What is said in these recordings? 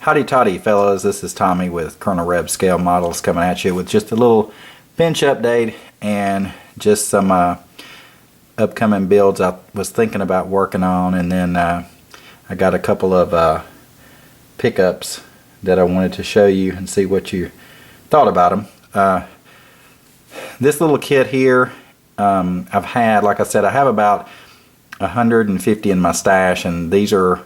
Howdy toddy fellas, this is Tommy with Colonel Reb Scale Models coming at you with just a little bench update and just some upcoming builds I was thinking about working on, and then I got a couple of pickups that I wanted to show you and see what you thought about them. This little kit here, I've had, like I said, I have about 150 in my stash, and these are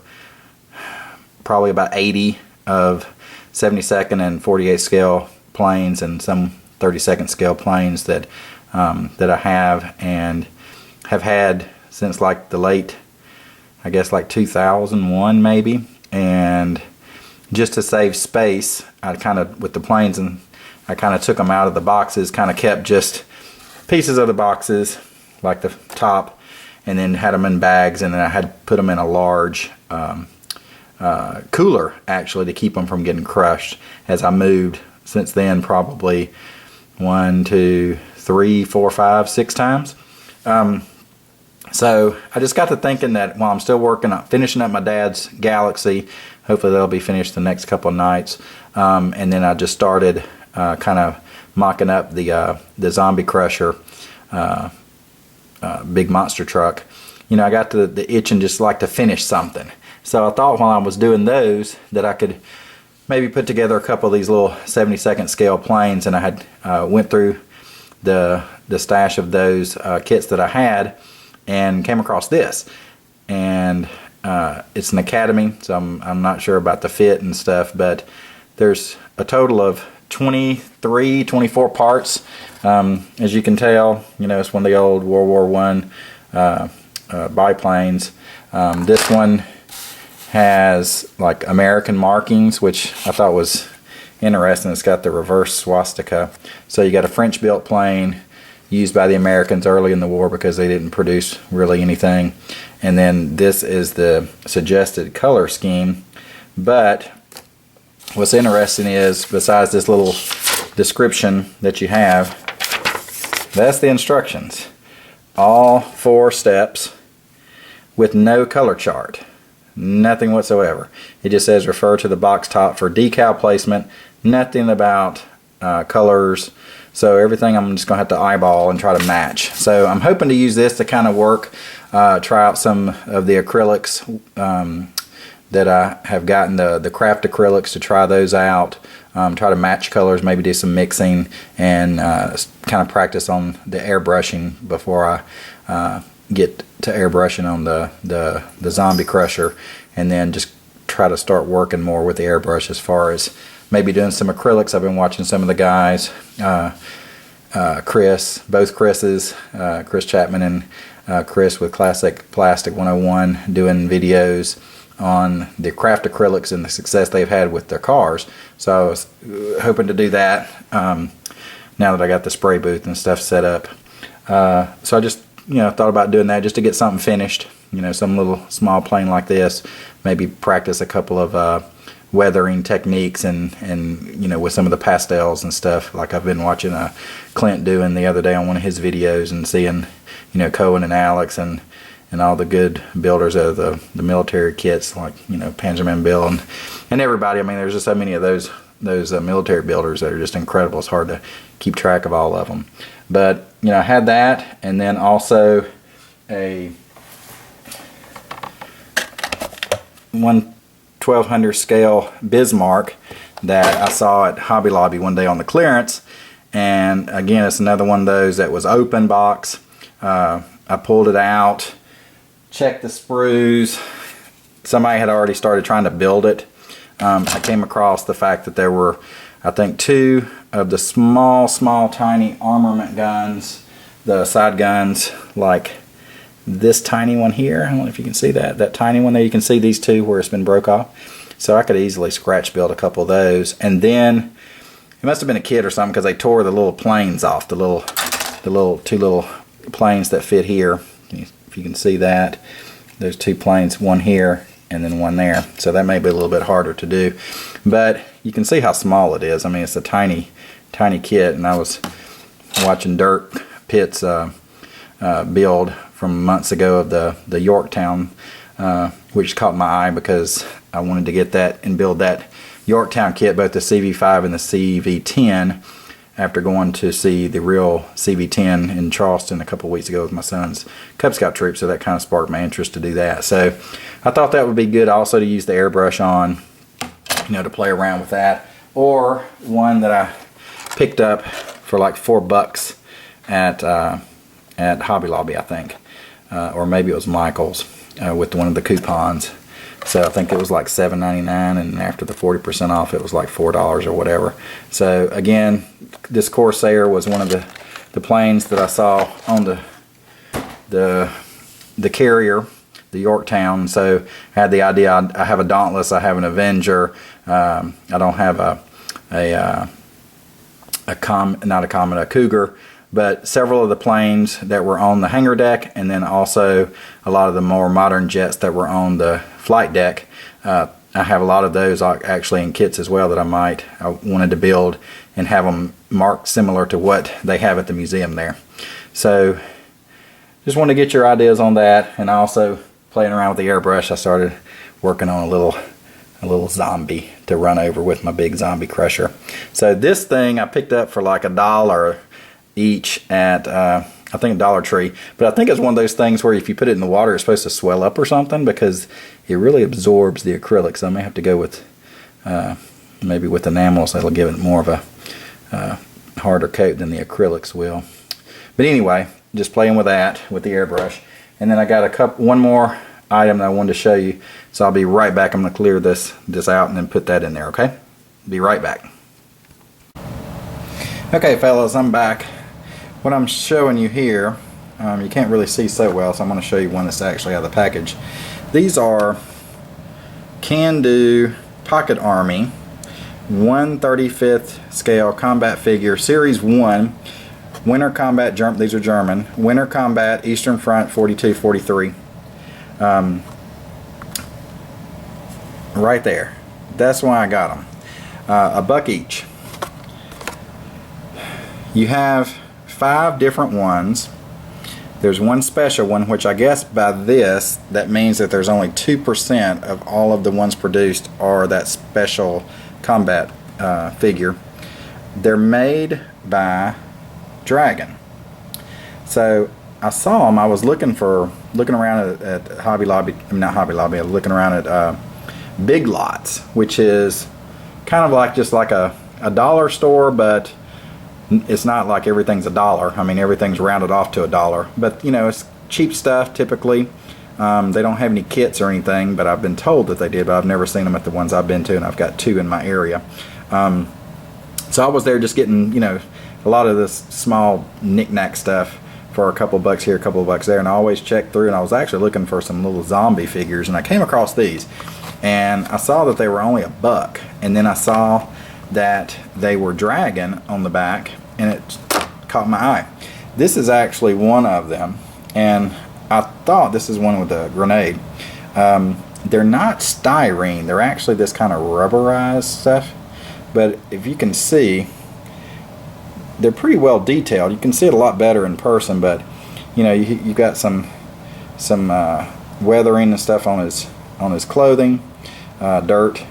probably about 80 of 72nd and 48 scale planes and some 32nd scale planes that that I have and have had since like the late, I guess like 2001 maybe. And just to save space, I kind of, with the planes, and I kind of took them out of the boxes, kind of kept just pieces of the boxes like the top, and then had them in bags, and then I had put them in a large cooler actually to keep them from getting crushed as I moved. Since then, probably 1, 2, 3, 4, 5, 6 times. So I just got to thinking that while I'm still working on finishing up my dad's Galaxy, hopefully that'll be finished the next couple of nights, and then I just started kind of mocking up the Zombie Crusher big monster truck. You know, I got the itch and just like to finish something. So I thought while I was doing those that I could maybe put together a couple of these little 72nd scale planes, and I had went through the stash of those kits that I had and came across this. And it's an Academy, so I'm not sure about the fit and stuff, but there's a total of 23, 24 parts. As you can tell, you know, it's one of the old World War I biplanes. This one has like American markings, which I thought was interesting. It's got the reverse swastika. So you got a French built plane used by the Americans early in the war because they didn't produce really anything. And then this is the suggested color scheme. But what's interesting is, besides this little description that you have, that's the instructions. All 4 steps with no color chart. Nothing whatsoever. It just says refer to the box top for decal placement. Nothing about colors. So everything I'm just going to have to eyeball and try to match. So I'm hoping to use this to kind of work, try out some of the acrylics that I have gotten, the craft acrylics, to try those out. Try to match colors, maybe do some mixing, and kind of practice on the airbrushing before I get to airbrushing on the Zombie Crusher, and then just try to start working more with the airbrush as far as maybe doing some acrylics. I've been watching some of the guys, both Chris's, Chris Chapman and Chris with Classic Plastic 101, doing videos on the craft acrylics and the success they've had with their cars. So I was hoping to do that now that I got the spray booth and stuff set up. So I just, you know, thought about doing that just to get something finished. You know, some little small plane like this. Maybe practice a couple of weathering techniques and you know, with some of the pastels and stuff, like I've been watching Clint doing the other day on one of his videos, and seeing, you know, Cohen and Alex and all the good builders of the military kits, like, you know, Panzerman Bill and everybody. I mean, there's just so many of those military builders that are just incredible. It's hard to keep track of all of them. But, you know, I had that, and then also a 1200 scale Bismarck that I saw at Hobby Lobby one day on the clearance. And again, it's another one of those that was open box. I pulled it out, checked the sprues. Somebody had already started trying to build it. I came across the fact that there were, I think, 2 of the small tiny armament guns, the side guns, like this tiny one here. I don't know if you can see that tiny one there. You can see these 2 where it's been broke off. So I could easily scratch build a couple of those. And then it must have been a kid or something, because they tore the little planes off, the 2 little planes that fit here. If you can see that, there's 2 planes, one here and then one there. So that may be a little bit harder to do, but you can see how small it is. I mean, it's a tiny kit. And I was watching Dirk Pitt's build from months ago of the Yorktown which caught my eye because I wanted to get that and build that Yorktown kit, both the CV5 and the CV10, after going to see the real CV10 in Charleston a couple of weeks ago with my son's Cub Scout troop, so that kind of sparked my interest to do that. So I thought that would be good also to use the airbrush on, to play around with that. Or one that I picked up for like $4 at Hobby Lobby, I think, or maybe it was Michael's with one of the coupons. So I think it was like $7.99, and after the 40% off, it was like $4 or whatever. So again, this Corsair was one of the planes that I saw on the carrier, the Yorktown. So I had the idea. I have a Dauntless, I have an Avenger. I don't have a Cougar, but several of the planes that were on the hangar deck, and then also a lot of the more modern jets that were on the flight deck. I have a lot of those actually in kits as well that I wanted to build and have them marked similar to what they have at the museum there. So just wanted to get your ideas on that, and also playing around with the airbrush, I started working on a little zombie to run over with my big zombie crusher. So this thing I picked up for like $1 each at I think Dollar Tree, but I think it's one of those things where if you put it in the water, it's supposed to swell up or something, because it really absorbs the acrylic. So I may have to go with maybe with enamels. That'll give it more of a harder coat than the acrylics will. But anyway, just playing with that with the airbrush. And then I got one more item that I wanted to show you, so I'll be right back. I'm going to clear this out and then put that in there, okay? Be right back. Okay fellas, I'm back. What I'm showing you here, you can't really see so well, so I'm going to show you one that's actually out of the package. These are Can-Do Pocket Army 1/35th scale combat figure, Series 1, Winter Combat, these are German, Winter Combat Eastern Front 42-43. Right there. That's why I got them. $1 each. You have 5 different ones. There's one special one, which I guess by this, that means that there's only 2% of all of the ones produced are that special combat figure. They're made by Dragon. So I saw them. I was looking around at Hobby Lobby. I mean, not Hobby Lobby. I was looking around at Big Lots, which is kind of like just like a dollar store, but it's not like everything's $1. I mean, everything's rounded off to $1. But it's cheap stuff typically. They don't have any kits or anything, but I've been told that they did. But I've never seen them at the ones I've been to, and I've got 2 in my area. So I was there just getting a lot of this small knick-knack stuff for a couple bucks here, a couple of bucks there, and I always check through, and I was actually looking for some little zombie figures, and I came across these, and I saw that they were only $1, and then I saw that they were Dragon on the back, and it caught my eye. This is actually one of them, and I thought this is one with a grenade. They're not styrene, they're actually this kind of rubberized stuff, but if you can see, they're pretty well detailed. You can see it a lot better in person, but you got some weathering and stuff on his clothing, dirt.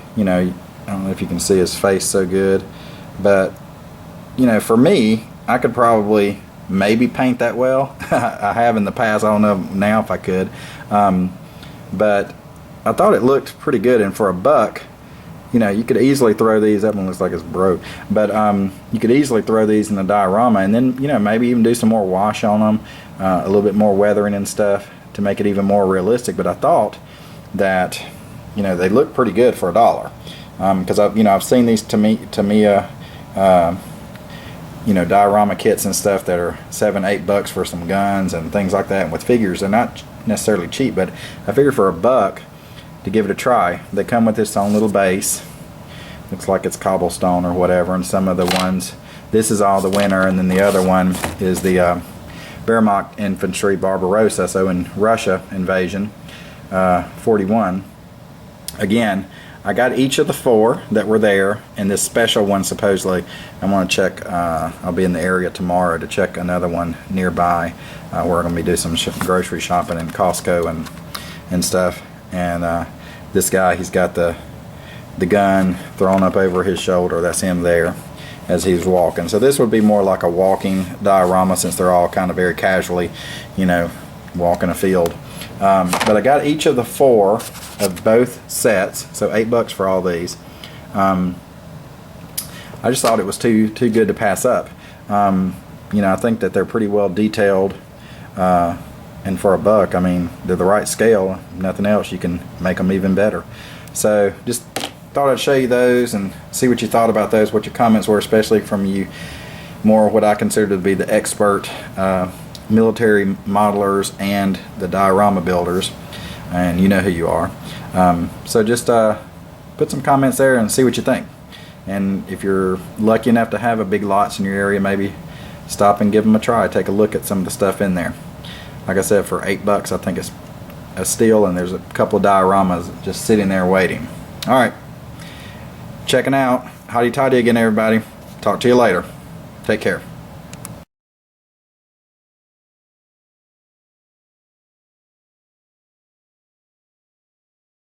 I don't know if you can see his face so good, but for me, I could probably maybe paint that well. I have in the past. I don't know now if I could, but I thought it looked pretty good. And for $1, you could easily throw these. That one looks like it's broke, but you could easily throw these in the diorama, and then maybe even do some more wash on them, a little bit more weathering and stuff to make it even more realistic. But I thought that they look pretty good for $1, because I've seen these Tamiya diorama kits and stuff that are $7-8 for some guns and things like that. And with figures, they're not necessarily cheap, but I figured for $1 to give it a try. They come with its own little base. Looks like it's cobblestone or whatever, and some of the ones, this is all the Winter, and then the other one is the Wehrmacht Infantry Barbarossa, so in Russia invasion, 41. Again, I got each of the 4 that were there, and this special one supposedly, I want to check, I'll be in the area tomorrow to check another one nearby, where I'm going to be doing some grocery shopping in Costco and stuff. and this guy, he's got the gun thrown up over his shoulder. That's him there as he's walking. So this would be more like a walking diorama, since they're all kind of very casually, you know, walking a field. But I got each of the 4 of both sets, so $8 for all these. I just thought it was too good to pass up. You know, I think that they're pretty well detailed, and for $1, I mean, they're the right scale. If nothing else, you can make them even better. So just thought I'd show you those and see what you thought about those, what your comments were, especially from you more what I consider to be the expert military modelers and the diorama builders, and you know who you are. So just put some comments there and see what you think. And if you're lucky enough to have a Big Lots in your area, maybe stop and give them a try. Take a look at some of the stuff in there. Like I said, for $8, I think it's a steal, and there's a couple of dioramas just sitting there waiting. All right, checking out. Howdy toddy again, everybody. Talk to you later. Take care.